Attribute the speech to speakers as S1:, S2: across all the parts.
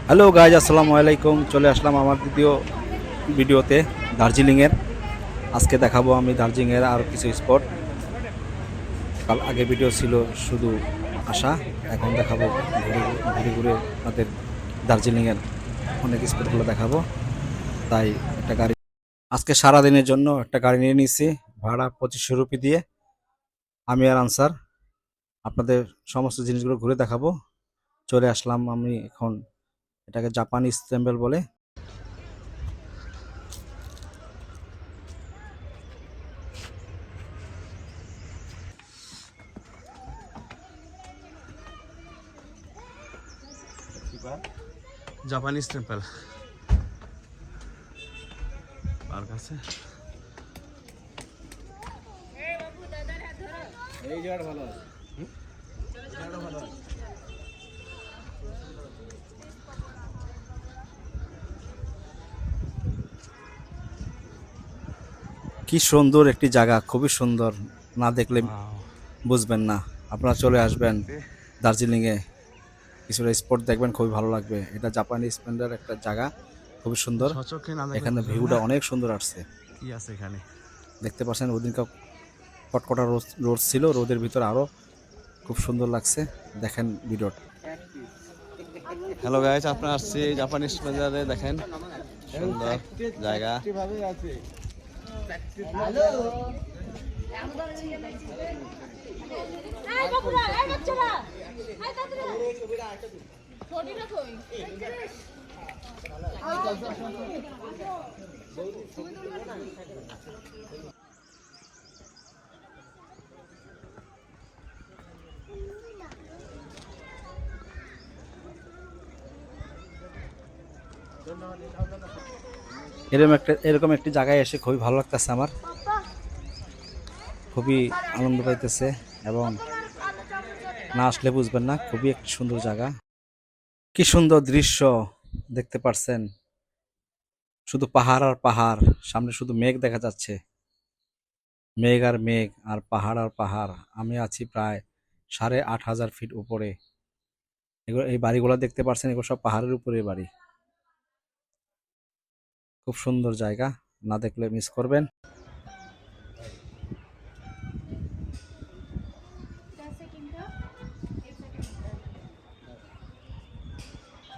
S1: Hello guys, আসসালামু আলাইকুম। চলে আসলাম আমার দ্বিতীয় ভিডিওতে দার্জিলিংয়ের। আজকে দেখাবো আমি দার্জিলিংয়ের আর কিছু স্পট। কাল আগে ভিডিও ছিল শুধু আসা, এখন দেখাবো ঘুরে ঘুরে ঘুরে আমাদের দার্জিলিংয়ের অনেক স্পটগুলো দেখাবো। তাই একটা গাড়ি আজকে সারাদিনের জন্য একটা গাড়ি নিয়ে নিয়েছি, ভাড়া 2500 রুপি দিয়ে। আমি আর আনসার আপনাদের সমস্ত জিনিসগুলো ঘুরে দেখাবো। চলে আসলাম আমি এখন, এটাকে জাপানিজ টেম্পল বলে। জাপানিজ টেম্পল পার্ক আছে। এই জায়গাটা ভালো আছে। কি সুন্দর একটি জায়গা, খুবই সুন্দর, না দেখলে বুঝবেন না। আপনারা চলে আসবেন দার্জিলিংয়ে, কিছুটা স্পট দেখবেন, খুবই ভালো লাগবে। এটা জাপানি স্প্লেন্ডার একটা জায়গা, খুবই সুন্দর। এখানে ভিউটা অনেক সুন্দর আসছে। কি আছে এখানে দেখতে পাচ্ছেন, ওদিনকার কটকটা রোদ রোদ ছিল, রোদের ভিতরে আরো খুব সুন্দর লাগছে। দেখেন ভিডিওটা। হ্যালো গাইস, আপনারা আসছি জাপানি স্প্লেন্ডারে। দেখেন সুন্দর জায়গা। এরকম একটি জায়গায় এসে খুবই ভালো লাগতেছে আমার, খুবই আনন্দ পাইতেছে। এবং না আসলে বুঝবেন না, খুবই একটি সুন্দর জায়গা। কি সুন্দর দৃশ্য দেখতে পাচ্ছেন, শুধু পাহাড় আর পাহাড়, সামনে শুধু মেঘ দেখা যাচ্ছে, মেঘ আর মেঘ আর পাহাড় আর পাহাড়। আমি আছি প্রায় 8500 ফিট উপরে। এগুলো, এই বাড়িগুলো দেখতে পাচ্ছেন, এগুলো সব পাহাড়ের উপরে বাড়ি। খুব সুন্দর জায়গা, না দেখলে মিস করবেন।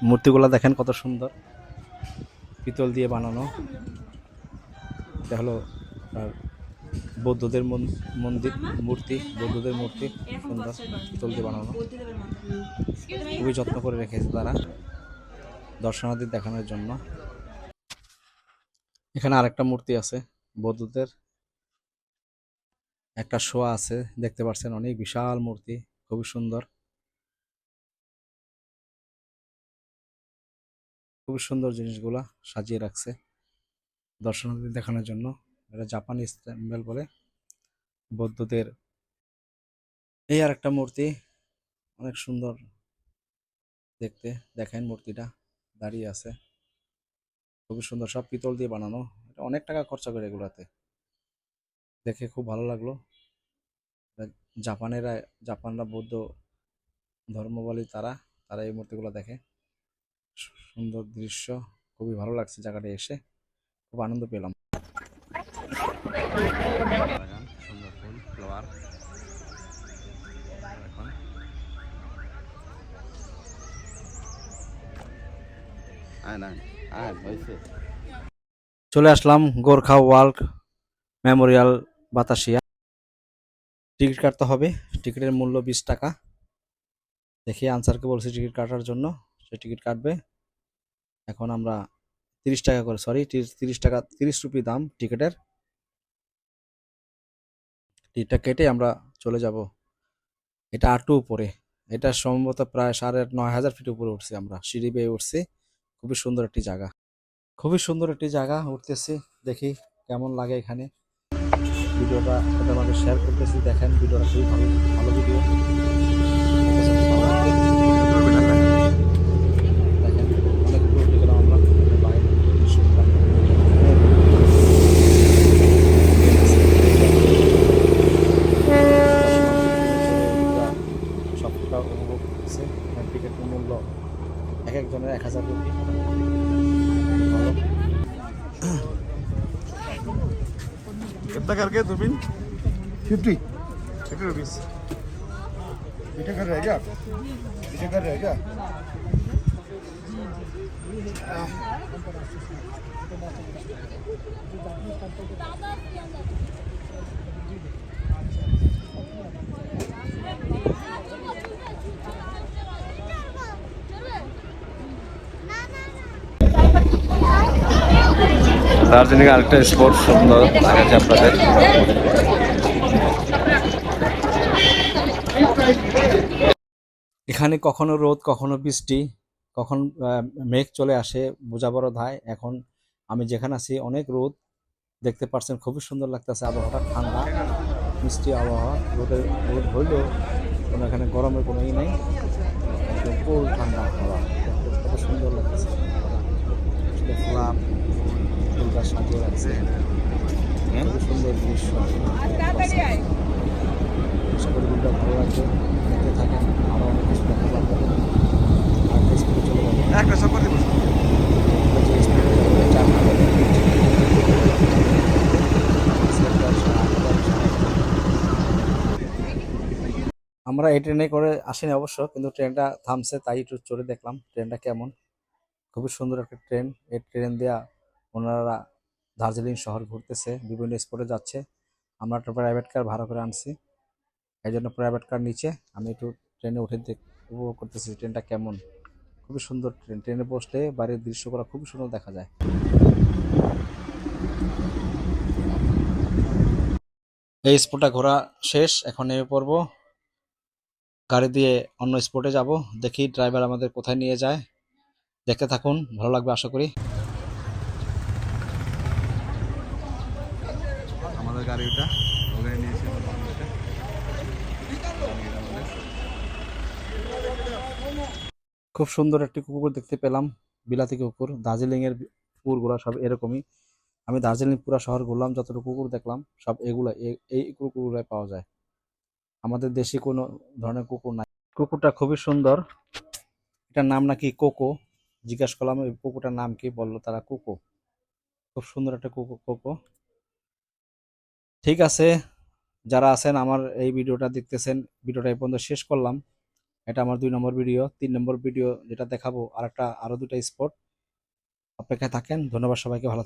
S1: মূর্তিগুলা দেখেন কত সুন্দর, পিতল দিয়ে বানানো। এটা হলো আর বৌদ্ধদের মন্দির মূর্তি, বৌদ্ধদের মূর্তি, সুন্দর পিতল দিয়ে বানানো, খুবই যত্ন করে রেখেছে তারা দর্শনার্থী দেখানোর জন্য। এখানে আরেকটা মূর্তি আছে বৌদ্ধদের, একটা শোয়া আছে, দেখতে পাচ্ছেন, অনেক বিশাল মূর্তি, খুবই সুন্দর, খুবই সুন্দর জিনিসগুলা সাজিয়ে রাখছে দর্শনার্থী দেখানোর জন্য। এটা জাপানিজ টেম্পল বলে, বৌদ্ধদের। এই আর একটা মূর্তি, অনেক সুন্দর দেখতে, দেখেন মূর্তিটা দাঁড়িয়ে আছে, খুবই সুন্দর, সব পিতল দিয়ে বানানো। এটা অনেক টাকা খরচা করে এগুলাতে, দেখে খুব ভালো লাগলো। জাপানেরা, জাপানরা বৌদ্ধ ধর্মাবলী, তারা তারা এই মূর্তিগুলো দেখে। সুন্দর দৃশ্য, খুবই ভালো লাগছে জায়গাটা এসে, খুব আনন্দ পেলাম। সুন্দর ফুল, ফ্লাওয়ার। এখন চলে আসলাম Gorkha world memorial Batasia. Ticket কাটতে হবে, টিকিটের মূল্য 20 টাকা। দেখি আনসারকে বলছি টিকিট কাটার জন্য, সে টিকিট কাটবে। এখন আমরা 30 টাকা করে, সরি 30 টাকা, 30 রুপি দাম টিকিটের। টিকিটটা কেটে আমরা চলে যাব। এটা আটু উপরে, এটা সম্ভবত প্রায় 9500 ফিট উপরে উঠছি আমরা, সিঁড়ি বেয়ে উঠছি। খুবই সুন্দর একটি জায়গা, খুবই সুন্দর একটি জায়গা, উঠতেছি, দেখি কেমন লাগে এখানে। ভিডিওটা আমাদের শেয়ার করতেছি, দেখেন ভিডিওটা খুবই ভালো, ভালো ভিডিও। দেখেন অনেক উপরে উঠে গেলাম আমরা, বাইরে সবটা উপভোগ করতেছে। টিকিটের মূল্য এক একজনের 1000 রুপি।
S2: कितना करके दूरबीन
S3: 50
S2: ₹50
S3: बेटा कर रहा है क्या बेटा कर रहा है क्या
S1: দার্জিলিং আরেকটা স্পট সুন্দর দেখাচ্ছে আপনাদের। এখানে কখনো রোদ, কখনো বৃষ্টি, কখন মেঘ চলে আসে, বোঝা বড় ধায়। এখন আমি যেখানে আছি অনেক রোদ দেখতে পাচ্ছেন, খুবই সুন্দর লাগতেছে। আবহাওয়াটা ঠান্ডা, মিষ্টি আবহাওয়া। রোদ হইলেও কোনো এখানে গরমের কোনো ই নেই, একদম কুল ঠান্ডা হাওয়া। কত সুন্দর লাগতেছে। ক্লাব ফুল গাছ সাজিয়ে রাখছে, খুবই সুন্দর দৃশ্য। আশা করি ভিডিওটা ভালো লাগবে, দেখতে থাকেন। আরও অনেক কিছু দেখা যাবে। আরেকটা স্কুলে চলে যাবে।
S2: একটা সফর দিব
S1: যে স্কুলে যাবে 4 আমরা এই ট্রেনে করে আসিনি অবশ্য, কিন্তু ট্রেনটা থামছে তাই একটু চড়ে দেখলাম ট্রেনটা কেমন। খুবই সুন্দর একটা ট্রেন। এই ট্রেন দেওয়া ওনারা দার্জিলিং শহর ঘুরতেছে, বিভিন্ন স্পটে যাচ্ছে। আমরা একটা প্রাইভেট কার ভাড়া করে আনছি, এই জন্য প্রাইভেট কার নিচে আমি একটু ট্রেনে উঠে উপভোগ করতেছি ট্রেনটা কেমন। খুবই সুন্দর ট্রেন। ট্রেনে বসলে বাইরের দৃশ্যগুলো খুবই সুন্দর দেখা যায়। এই স্পটটা ঘোরা শেষ, এখন নেমে পড়বো। গাড়ি দিয়ে অন্য স্পটে যাব, দেখি ড্রাইভার আমাদের কোথায় নিয়ে যায়। দেখতে থাকুন, ভালো লাগবে আশা করি।
S2: আমাদের গাড়িটা ওখানে নিয়েছি
S1: খুব সুন্দর একটি কুকুর দেখতে পেলাম, বিলাতি কুকুর। দার্জিলিং এর কুকুরগুলো সব এরকমই। আমি দার্জিলিং পুরো শহর ঘুরলাম, যতটুকু কুকুর দেখলাম সব এগুলা এই কুকুরগুলাই পাওয়া যায়। আমাদের দেশি কোনো ধরনের কুকুর নাই। কুকুরটা খুবই সুন্দর, এটার নাম নাকি কোকো। জিজ্ঞাসা করলাম এই কুকুরটার নাম কি, বললো তারা কোকো। খুব সুন্দর একটা কুকুর কোকো। ঠিক আছে, যারা আছেন আমার এই ভিডিওটা দেখতেছেন, ভিডিওটা এই পর্যন্ত শেষ করলাম। এটা আমার 2 নম্বর ভিডিও। 3 নম্বর ভিডিও যেটা দেখাবো আরো 2টা স্পট, অপেক্ষায় থাকেন। ধন্যবাদ সবাইকে, ভালো